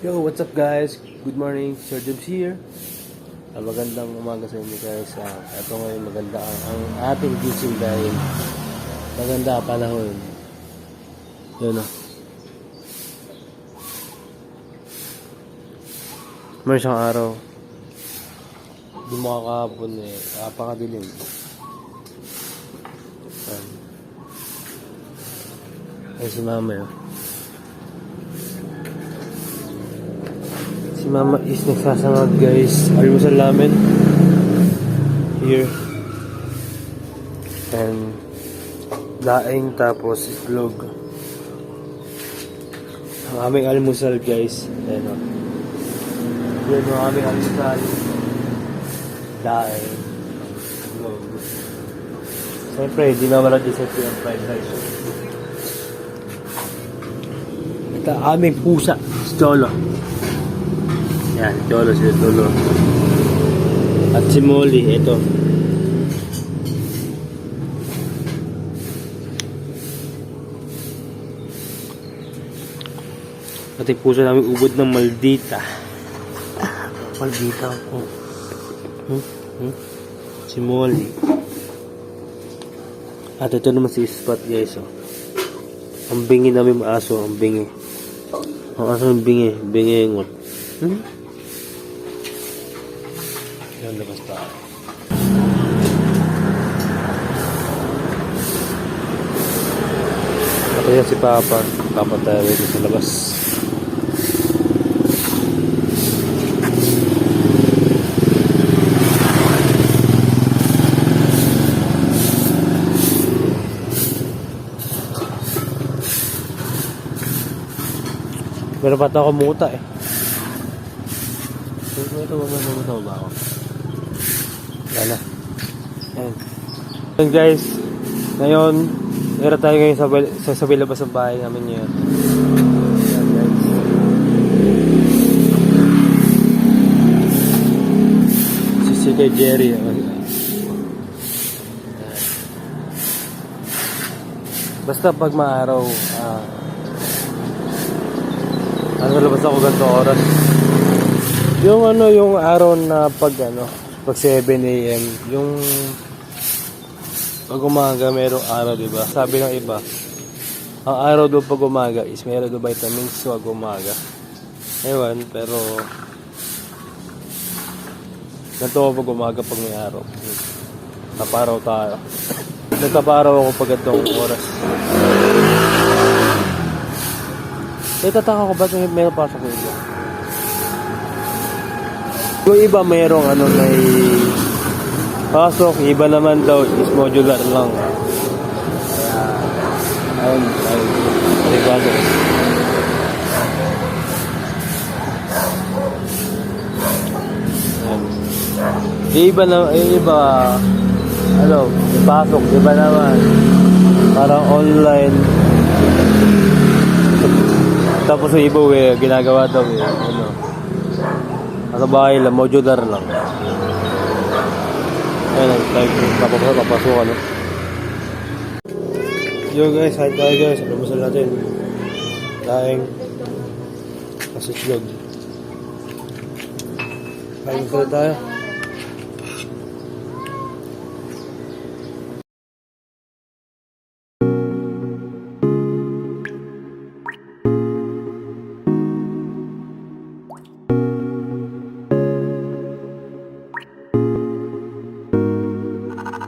Yo, what's up guys? Good morning, Sir Jobs here. Magandang umaga sa inyo guys. Ito ngayon maganda ang ating gising dahil maganda ang panahon. Yun o. May isang araw. Hindi mo kakahapon eh. Napakadilim. Ay si mama yun. Si mama is nagsasangag guys. Almusal namin here. And daing tapos itlog. Ang aming almusal guys. Ayan o. Yan ang aming almusal. Daing. Itlog. Siyempre, di mawala din sa yung fried rice. Ito aming pusa. Si Cholo. Yan, Cholo, si Cholo. At si Molly, ito. At yung puso namin ubod ng Maldita. Maldita ako. Si Molly. At ito naman si Spot guys. Oh. Ang bingi namin maaso, ang bingi. Ang aso ng bingi, bingingot. Yan, labas tayo. Ito yan si Papa. Papa tayo dito sa labas. Pero pata ako muta eh. Ito ba ako? Yan na. Ayan guys. Ngayon, meron tayo ngayon sa labas ng bahay namin ngayon. Ayan guys. Si kay Jerry. Basta pag maaraw, labas ako ganito oras. Yung araw na pag 7 AM, yung pag umaga merong araw, diba? Sabi ng iba, ang araw doon pag umaga is meron doon vitamins pag umaga. Ewan, pero ganito ako pag umaga pag may araw. Naparaw tayo. Nagkaparaw ako pag ganitong oras. Tataka ko ba't meron pasok ko ito? Yung iba mayroong may pasok, iba naman daw is modular lang. Ayun. Pasok. Iba na, iba pasok, iba naman. Parang online. Tapos yung iba ginagawa daw nasa bahay lang, modular lang. Ayun, papasukan Yo guys, hi tayo guys. Almusal natin. Daing kasitlog. Kain ko tayo.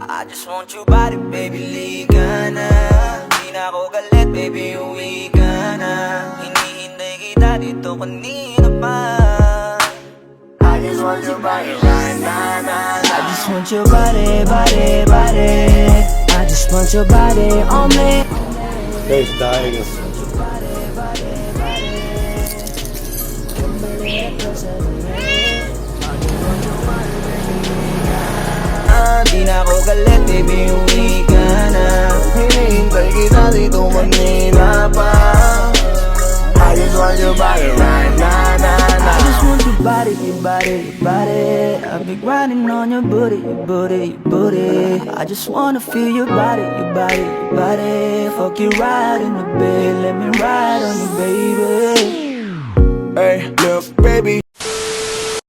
I just want your body, baby, liga na. Di na ako galit, baby, uwi ka na. Hinihintay kita dito kanina pa. I just want your body right now. I just want your body, body, body. I just want your body on me. Guys, daing. Di na ako galit, baby, uwi ka na. Hinihintay kita dito kanina pa. I just want your body right now, I just want your body, your body, your body. I've been grinding on your booty, your booty, your booty. I just wanna feel your body, your body, your body. Fuck you right in the bed, let me ride on you, baby. Hey, look, baby.